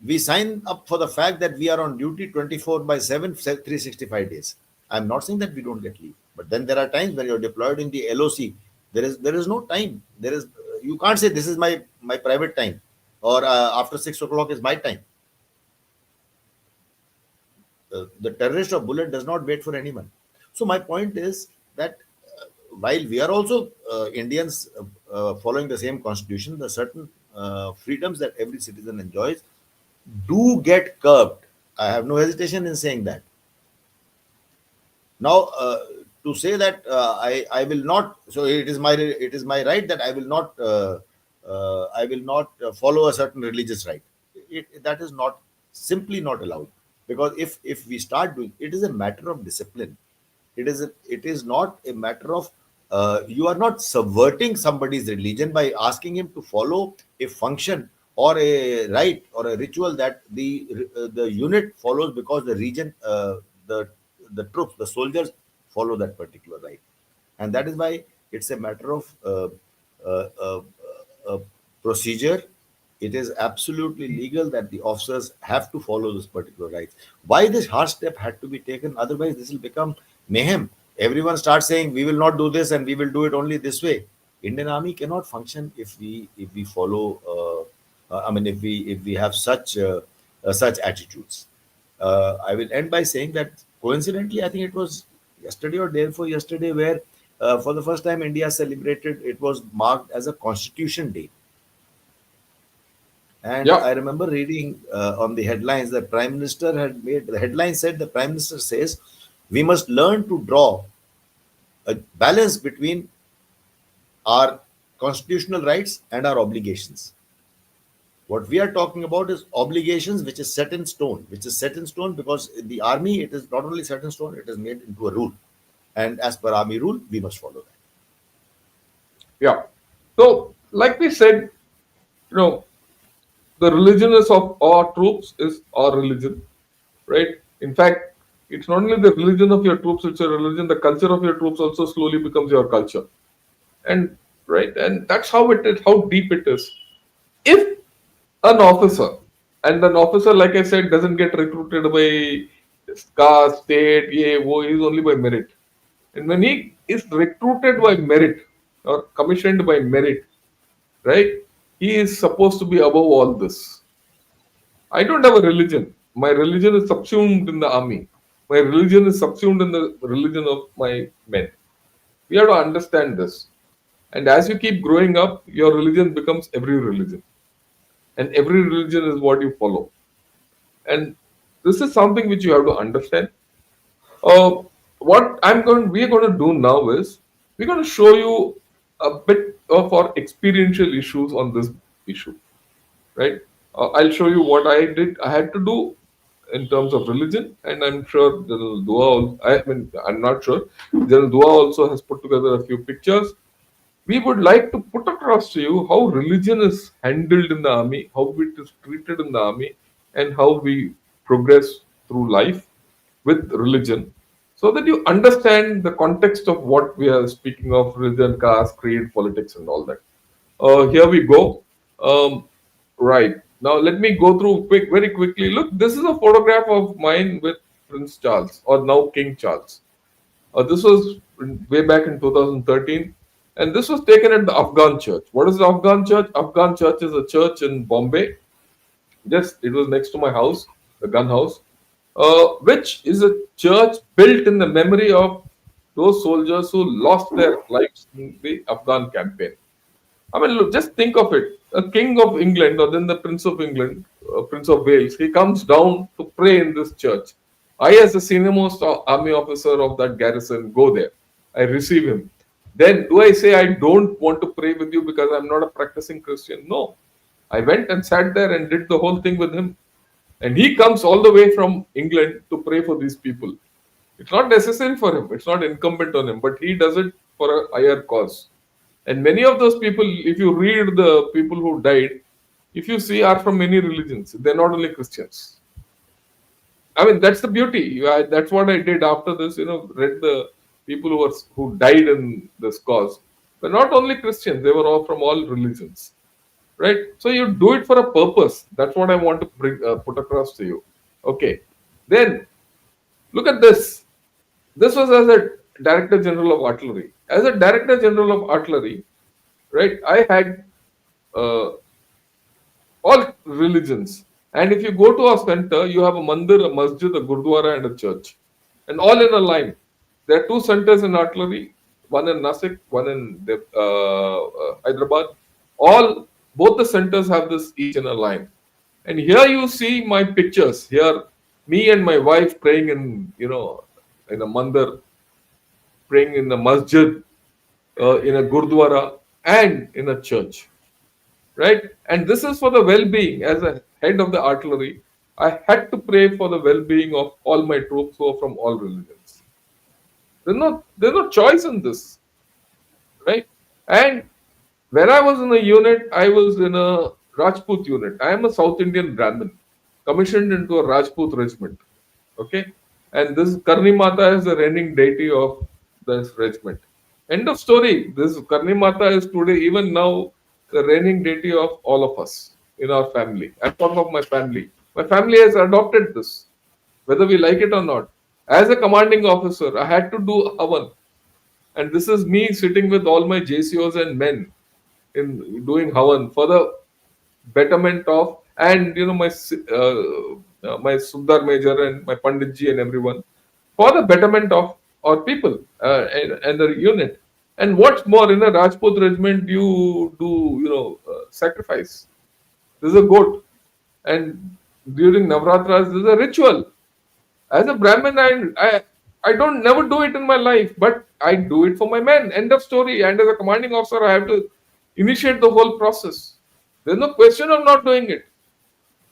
we sign up for the fact that we are on duty 24 by 7, 365 days. I'm not saying that we don't get leave, but then there are times when you're deployed in the LOC. There is no time. There is You can't say this is my private time, or after 6 o'clock is my time. The terrorist or bullet does not wait for anyone. So my point is that while we are also Indians following the same constitution, the certain freedoms that every citizen enjoys do get curbed. I have no hesitation in saying that. Now, to say that I will not, so it is my right that I will not follow a certain religious right. That is not simply not allowed, because if we start doing it, is a matter of discipline. It is not a matter of you are not subverting somebody's religion by asking him to follow a function or a rite or a ritual that the unit follows, because the region the troops, the soldiers follow that particular rite. And that is why it's a matter of uh, uh, uh, procedure. It is absolutely legal that the officers have to follow this particular rights. Why this harsh step had to be taken? Otherwise, this will become mayhem. Everyone starts saying we will not do this and we will do it only this way. Indian Army cannot function if we follow. I mean, if we have such attitudes. I will end by saying that coincidentally, I think it was yesterday or day before yesterday, where for the first time India celebrated. It was marked as a Constitution Day. And yeah, I remember reading on the headlines that Prime Minister had made. The headline said the Prime Minister says we must learn to draw a balance between our constitutional rights and our obligations. What we are talking about is obligations which is set in stone, because in the army it is not only set in stone, it is made into a rule. And as per army rule, we must follow that. yeah. So, like we said, you know, The religion is of our troops is our religion, right? In fact, it's not only the religion of your troops, it's a religion. The culture of your troops also slowly becomes your culture, and right, and that's how it is, how deep it is. If an officer, and an officer, like I said, doesn't get recruited by caste, state, AO, he's only by merit. And when he is recruited by merit or commissioned by merit, right, he is supposed to be above all this. I don't have a religion. My religion is subsumed in the army. My religion is subsumed in the religion of my men. We have to understand this. And as you keep growing up, your religion becomes every religion. And every religion is what you follow. And this is something which you have to understand. Uh, what we're going to do now is we're going to show you a bit of our experiential issues on this issue, right? I'll show you what I had to do in terms of religion, and I'm sure General Dua, I'm not sure, General Dua also has put together a few pictures. We would like to put across to you how religion is handled in the army, how it is treated in the army, and how we progress through life with religion, so that you understand the context of what we are speaking of: religion, caste, creed, politics, and all that. Here we go. Right. Now, let me go through very quickly. Look, this is a photograph of mine with Prince Charles, or now King Charles. This was way back in 2013, and this was taken at the Afghan church. What is the Afghan church? Afghan church is a church in Bombay. Just it was next to my house, the gun house, which is a church built in the memory of those soldiers who lost their lives in the Afghan campaign. I mean, look, just think of it. A king of England, or then the Prince of England, Prince of Wales, he comes down to pray in this church. I, as a senior most army officer of that garrison, go there. I receive him. Then, do I say I don't want to pray with you because I'm not a practicing Christian? No. I went and sat there and did the whole thing with him. And he comes all the way from England to pray for these people. It's not necessary for him, it's not incumbent on him, but he does it for a higher cause. And many of those people, if you read the people who died, if you see, are from many religions. They're not only Christians. I mean, that's the beauty. That's what I did after this. Read the people who died in this cause. They're not only Christians. They were all from all religions, right? So you do it for a purpose. That's what I want to put across to you. Okay. Then look at this. This was as a Director General of Artillery. As a Director General of Artillery, right, I had uh, all religions. And if you go to our center, you have a mandir, a masjid, a gurdwara, and a church, and all in a line. There are two centers in artillery, one in Nasik, one in Hyderabad. Both the centers have this each in a line. And here you see my pictures. Here, me and my wife praying in a mandir, praying in the masjid, in a gurdwara, and in a church, right? And this is for the well-being. As a head of the artillery, I had to pray for the well-being of all my troops who are from all religions. There's no choice in this, right? And when I was in a unit, I was in a Rajput unit. I am a South Indian Brahmin, commissioned into a Rajput regiment. Okay, and this Karni Mata is the reigning deity of this regiment. End of story. This Karni Mata is today, even now, the reigning deity of all of us in our family. I'm talking of my family. My family has adopted this, whether we like it or not. As a commanding officer, I had to do Havan. And this is me sitting with all my JCOs and men in doing Havan for the betterment of, and my Sundar Major and my Panditji and everyone, for the betterment of our people, and the unit. And what's more, in a Rajput regiment, you do sacrifice. There's a goat, and during Navratras, there's a ritual. As a Brahmin, I don't never do it in my life, but I do it for my men. End of story. And as a commanding officer, I have to initiate the whole process. There's no question of not doing it.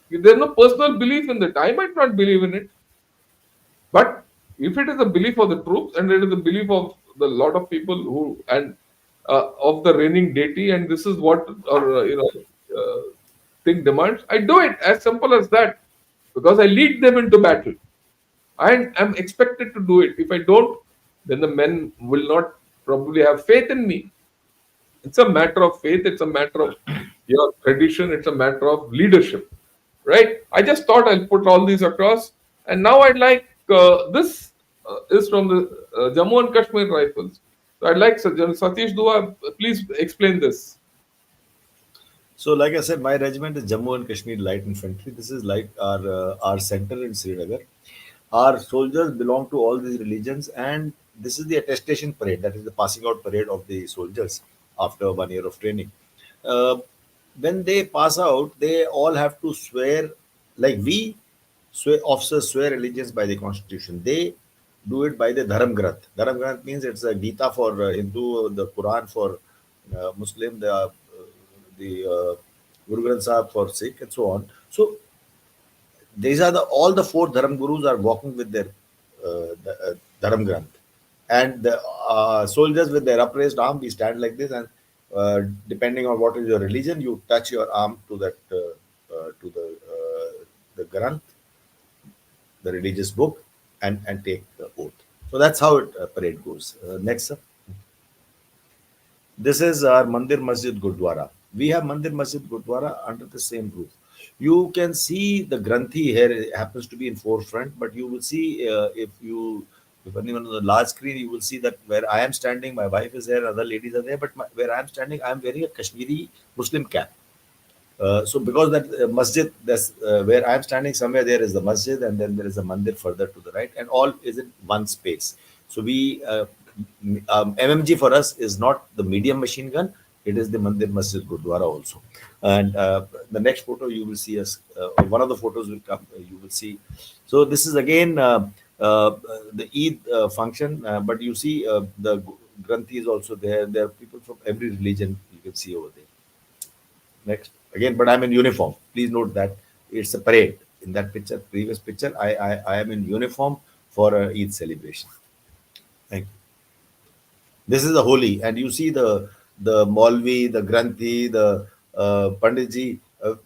There's no personal belief in that. I might not believe in it, but if it is a belief of the troops, and it is a belief of the lot of people who, and of the reigning deity, and this is what, or thing demands, I do it. As simple as that. Because I lead them into battle. I am expected to do it. If I don't, then the men will not probably have faith in me. It's a matter of faith, it's a matter of your tradition, it's a matter of leadership, right? I just thought I'll put all these across. And now I'd like this is from the Jammu and Kashmir Rifles. So I'd like General Satish Dua, please explain this. So, like I said, my regiment is Jammu and Kashmir Light Infantry. This is like our center in Srinagar. Our soldiers belong to all these religions, and this is the attestation parade. That is the passing out parade of the soldiers after 1 year of training. Uh, when they pass out, they all have to swear, like we swear, officers swear allegiance by the constitution. They do it by the Dharam Granth. Dharam Granth means it's a Gita for Hindu, the Quran for Muslim, the Guru Granth Sahib for Sikh, and so on. So these are the all the four Dharam Gurus are walking with their Dharam Granth, and the soldiers with their upraised arm, we stand like this, and depending on what is your religion, you touch your arm to that to the Granth, the religious book, and take the oath. So that's how it parade goes. Next, sir. This is our Mandir Masjid Gurdwara. We have Mandir Masjid Gurdwara under the same roof. You can see the Granthi here it happens to be in forefront, but you will see if anyone on the large screen, you will see that where I am standing, my wife is there, other ladies are there, but where I am standing, I am wearing a Kashmiri Muslim cap. So because that masjid, that's where I am standing, somewhere there is the masjid, and then there is a mandir further to the right, and all is in one space. So MMG for us is not the medium machine gun; it is the Mandir Masjid Gurdwara also. And the next photo you will see us. One of the photos will come. You will see. So this is again the Eid function, but you see the Granthi is also there. There are people from every religion you can see over there. Next. Again, but I'm in uniform. Please note that it's a parade. In that picture, previous picture, I am in uniform for a Eid celebration. Thank you. This is the holy, and you see the Maulvi, the Granthi, the Panditji.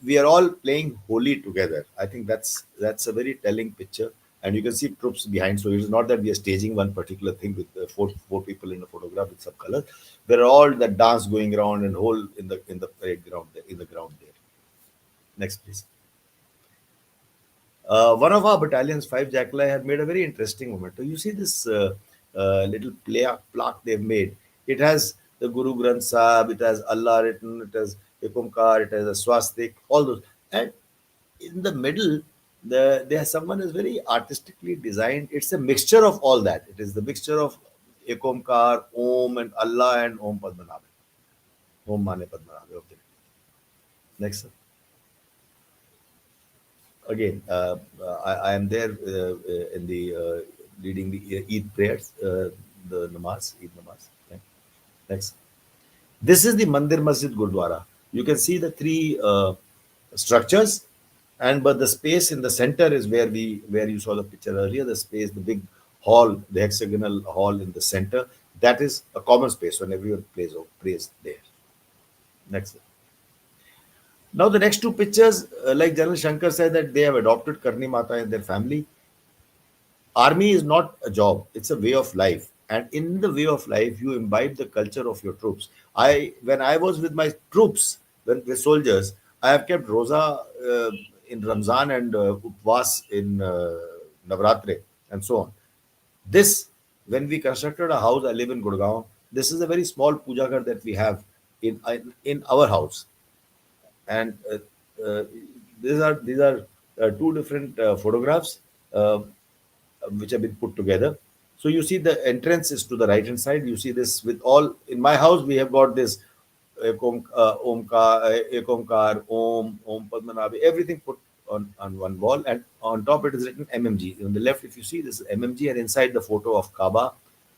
We are all playing holy together. I think that's a very telling picture, and you can see troops behind. So it's not that we are staging one particular thing with four people in a photograph with some color. There are all the dance going around and whole in the parade ground there, in the ground there. Next, please. One of our battalions, 5 Jackalai, had made a very interesting memento. You see this little plaque they've made. It has the Guru Granth Sahib, it has Allah written, it has Ekumkar, it has a swastik, all those. And in the middle, there's someone is very artistically designed. It's a mixture of all that. It is the mixture of Ekumkar, Om, and Allah, and Om Padmanabh. Om Mane Padmanabh. Okay. Next, sir. Again, I am there in the leading the Eid prayers, the namaz, Eid namaz. Okay. Next, this is the Mandir Masjid Gurdwara. You can see the three structures, and but the space in the center is where you saw the picture earlier. The space, the big hall, the hexagonal hall in the center, that is a common space when everyone prays there. Next. Now the next two pictures, like General Shankar said that they have adopted Karni Mata in their family. Army is not a job; it's a way of life, and in the way of life, you imbibe the culture of your troops. When I was with my troops, when the soldiers, I have kept Rosa in Ramzan and Upvas in Navratri and so on. This, when we constructed a house, I live in Gurgaon. This is a very small puja ghar that we have in our house, and these are two different photographs which have been put together. So you see the entrance is to the right hand side. You see this with all in my house. We have got this Ekomkar, Om Padmanabhi, everything put on one wall, and on top it is written MMG. On the left, if you see this is MMG, and inside the photo of Kaaba,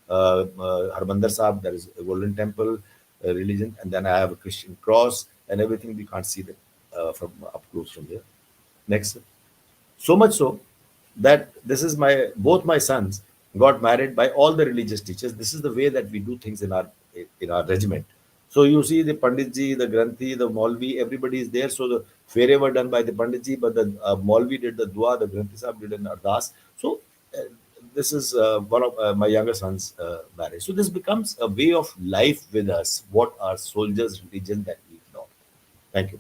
Harmandir Sahib, there is a golden temple, religion, and then I have a Christian cross and everything. We can't see that from up close from there. Next, so much so that this is both my sons got married by all the religious teachers. This is the way that we do things in our regiment. So you see the Panditji, the Granthi, the Maulvi, everybody is there. So the fere were done by the Panditji, but the Maulvi did the dua, the Granthi Sahib did an ardas. So uh, this is one of my younger son's marriage. So this becomes a way of life with us. What are soldiers' religion that we know? Thank you.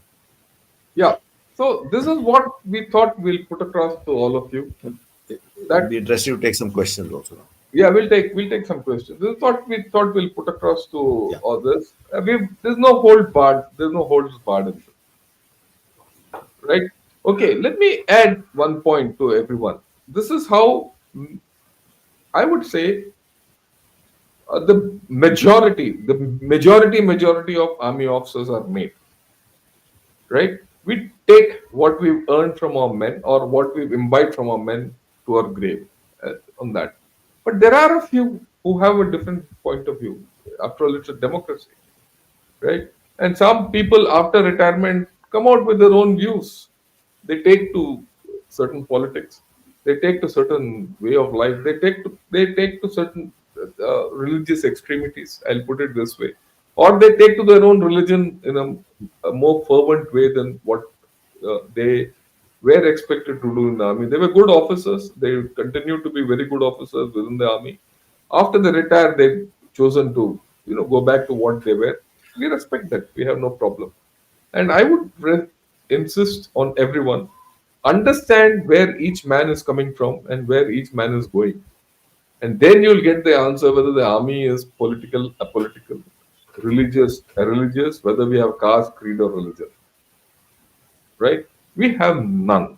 Yeah. So this is what we thought we'll put across to all of you. It will That be interesting to take some questions also now. yeah, we'll take some questions. This is what we thought we'll put across to Yeah. others. There's no hold barred. There's no holds barred in this, right? Okay. Let me add one point to everyone. This is how I would say the majority of army officers are made, right? We take what we've earned from our men or what we've imbibed from our men to our grave on that. But there are a few who have a different point of view. After all, it's a democracy, right? And some people after retirement come out with their own views. They take to certain politics. They take to certain way of life. They take to certain religious extremities. I'll put it this way, or they take to their own religion in a more fervent way than what they were expected to do in the army. They were good officers. They continue to be very good officers within the army. After they retire, they've chosen to go back to what they were. We respect that. We have no problem. And I would insist on everyone understand where each man is coming from and where each man is going. And then you'll get the answer whether the army is political, apolitical, religious, irreligious, whether we have caste, creed, or religion. Right? We have none.